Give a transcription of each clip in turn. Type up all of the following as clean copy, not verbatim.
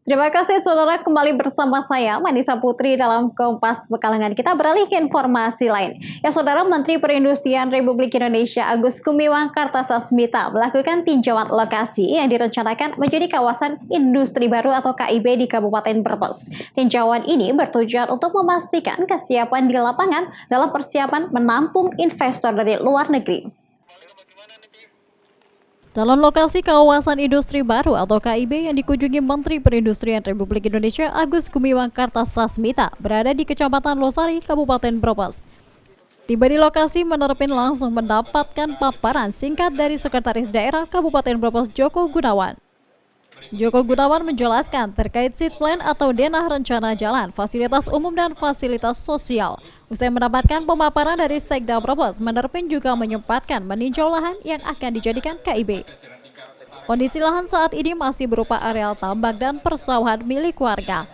Terima kasih saudara, kembali bersama saya Manisa Putri dalam Kompas Pekalengan. Kita beralih ke informasi lain. Ya saudara, Menteri Perindustrian Republik Indonesia Agus Gumiwang Kartasasmita melakukan tinjauan lokasi yang direncanakan menjadi kawasan industri baru atau KIB di Kabupaten Brebes. Tinjauan ini bertujuan untuk memastikan kesiapan di lapangan dalam persiapan menampung investor dari luar negeri. Dalam lokasi kawasan industri baru atau KIB yang dikunjungi Menteri Perindustrian Republik Indonesia Agus Gumiwang Kartasasmita berada di Kecamatan Losari, Kabupaten Brebes. Tiba di lokasi, Menerpin langsung mendapatkan paparan singkat dari Sekretaris Daerah Kabupaten Brebes Joko Gunawan. Joko Gunawan menjelaskan terkait seat plan atau denah rencana jalan, fasilitas umum dan fasilitas sosial. Usai mendapatkan pemaparan dari Sekda Brebes, Menerpin juga menyempatkan meninjau lahan yang akan dijadikan KIB. Kondisi lahan saat ini masih berupa areal tambak dan persawahan milik warga.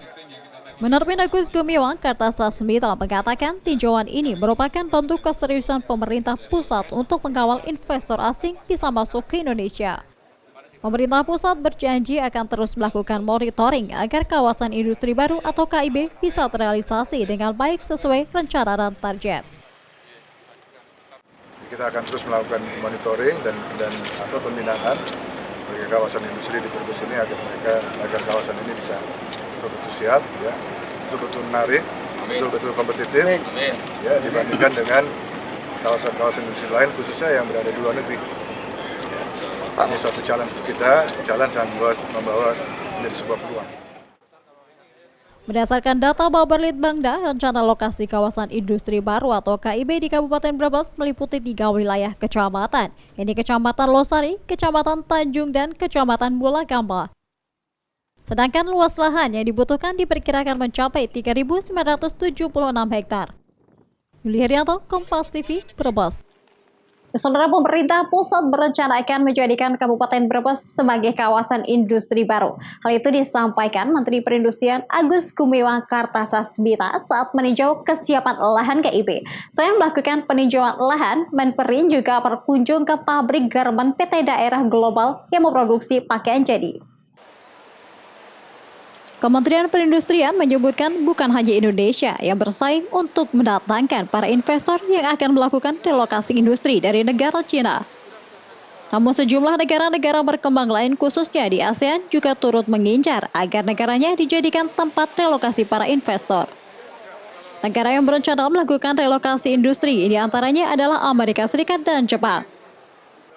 Menerpin Agus Gumiwang Kartasasmita mengatakan tinjauan ini merupakan bentuk keseriusan pemerintah pusat untuk mengawal investor asing bisa masuk ke Indonesia. Pemerintah pusat berjanji akan terus melakukan monitoring agar kawasan industri baru atau KIB bisa terrealisasi dengan baik sesuai rencana dan target. Kita akan terus melakukan monitoring dan pembinaan bagi kawasan industri di Brebes ini agar kawasan ini bisa betul-betul siap, ya, betul-betul menarik, betul-betul kompetitif, ya, dibandingkan dengan kawasan-kawasan industri lain khususnya yang berada di luar negeri. Ini suatu challenge untuk kita, challenge yang membawa menjadi sebuah peluang. Berdasarkan data Baperlitbangda, rencana lokasi kawasan industri baru atau KIB di Kabupaten Brebes meliputi 3 wilayah kecamatan, yaitu Kecamatan Losari, Kecamatan Tanjung, dan Kecamatan Bulakamba. Sedangkan luas lahan yang dibutuhkan diperkirakan mencapai 3.976 hektar. Yuli Herianto, Kompas TV, Brebes. Saudara, pemerintah pusat berencana akan menjadikan Kabupaten Brebes sebagai kawasan industri baru. Hal itu disampaikan Menteri Perindustrian Agus Gumiwang Kartasasmita saat meninjau kesiapan lahan KIB. Selain melakukan peninjauan lahan, Menperin juga berkunjung ke pabrik garmen PT Daerah Global yang memproduksi pakaian jadi. Kementerian Perindustrian menyebutkan bukan hanya Indonesia yang bersaing untuk mendatangkan para investor yang akan melakukan relokasi industri dari negara Cina. Namun sejumlah negara-negara berkembang lain khususnya di ASEAN juga turut mengincar agar negaranya dijadikan tempat relokasi para investor. Negara yang berencana melakukan relokasi industri di antaranya adalah Amerika Serikat dan Jepang.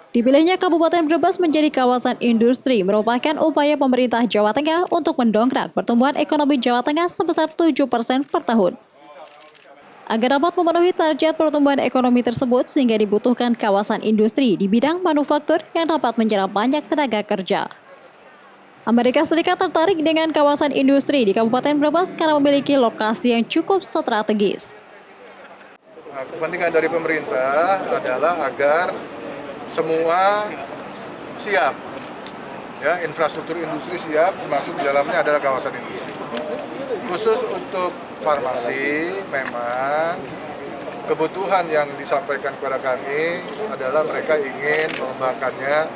Dipilihnya Kabupaten Brebes menjadi kawasan industri merupakan upaya pemerintah Jawa Tengah untuk mendongkrak pertumbuhan ekonomi Jawa Tengah sebesar 7% per tahun. Agar dapat memenuhi target pertumbuhan ekonomi tersebut, sehingga dibutuhkan kawasan industri di bidang manufaktur yang dapat menyerap banyak tenaga kerja. Amerika Serikat tertarik dengan kawasan industri di Kabupaten Brebes karena memiliki lokasi yang cukup strategis. Kepentingan dari pemerintah adalah agar semua siap, ya, infrastruktur industri siap, termasuk di dalamnya adalah kawasan industri. Khusus untuk farmasi, memang kebutuhan yang disampaikan kepada kami adalah mereka ingin mengembangkannya,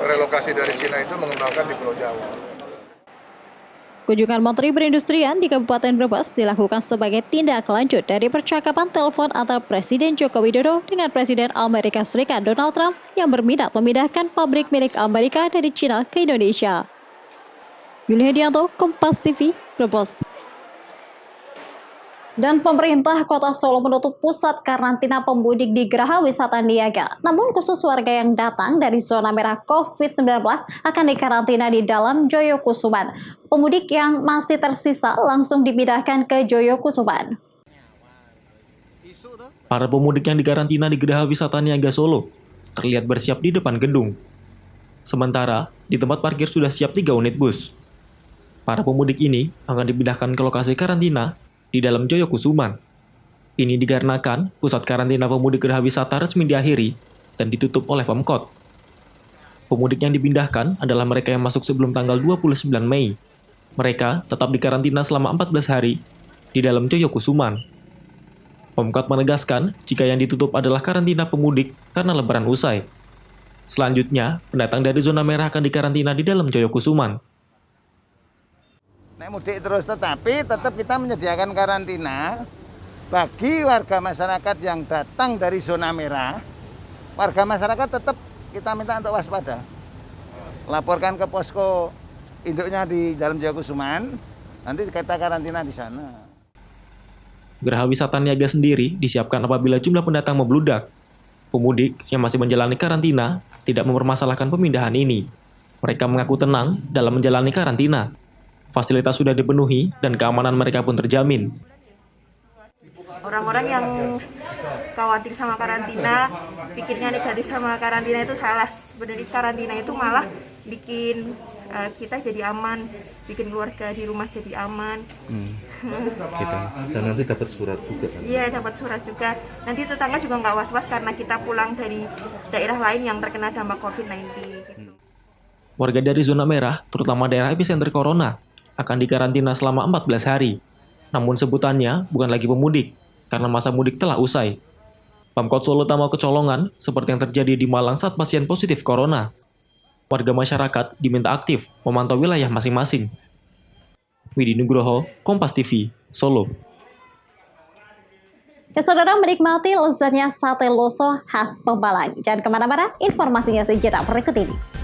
relokasi dari Cina itu mengembangkan di Pulau Jawa. Kunjungan Menteri Perindustrian di Kabupaten Brebes dilakukan sebagai tindak lanjut dari percakapan telepon antara Presiden Joko Widodo dengan Presiden Amerika Serikat Donald Trump yang berminat memindahkan pabrik milik Amerika dari Cina ke Indonesia. Yuli Hedianto, Kompas TV, Brebes. Dan pemerintah Kota Solo menutup pusat karantina pemudik di Geraha Wisata Niaga. Namun khusus warga yang datang dari zona merah COVID-19 akan dikarantina di dalam Joyokusuman. Pemudik yang masih tersisa langsung dipindahkan ke Joyokusuman. Para pemudik yang dikarantina di Geraha Wisata Niaga Solo terlihat bersiap di depan gedung. Sementara di tempat parkir sudah siap 3 unit bus. Para pemudik ini akan dipindahkan ke lokasi karantina di dalam Joyokusuman. Ini dikarenakan pusat karantina pemudik Geraha Wisata resmi diakhiri dan ditutup oleh Pemkot. Pemudik yang dipindahkan adalah mereka yang masuk sebelum tanggal 29 Mei. Mereka tetap dikarantina selama 14 hari di dalam Joyokusuman. Pemkot menegaskan jika yang ditutup adalah karantina pemudik karena lebaran usai. Selanjutnya, pendatang dari zona merah akan dikarantina di dalam Joyokusuman. Naik mudik terus, tetapi tetap kita menyediakan karantina bagi warga masyarakat yang datang dari zona merah. Warga masyarakat tetap kita minta untuk waspada. Laporkan ke posko induknya di Jalan Jayakusuman, nanti kita karantina di sana. Geraha wisata niaga sendiri disiapkan apabila jumlah pendatang membludak. Pemudik yang masih menjalani karantina tidak mempermasalahkan pemindahan ini. Mereka mengaku tenang dalam menjalani karantina. Fasilitas sudah dipenuhi dan keamanan mereka pun terjamin. Orang-orang yang khawatir sama karantina, pikirnya negatif sama karantina itu salah. Sebenarnya karantina itu malah bikin kita jadi aman, bikin keluarga di rumah jadi aman. Gitu. Dan nanti dapat surat juga kan? Iya, dapat surat juga. Nanti tetangga juga nggak was-was karena kita pulang dari daerah lain yang terkena dampak COVID-19. Gitu. Warga dari zona merah, terutama daerah epicenter corona, akan dikarantina selama 14 hari. Namun sebutannya bukan lagi pemudik, karena masa mudik telah usai. Pemkot Solo tak mau kecolongan, seperti yang terjadi di Malang saat pasien positif corona. Warga masyarakat diminta aktif memantau wilayah masing-masing. Widi Nugroho, Kompas TV, Solo. Ya, saudara, menikmati lezatnya sate loso khas Pemalang. Jangan kemana-mana, informasinya sejenak berikut ini.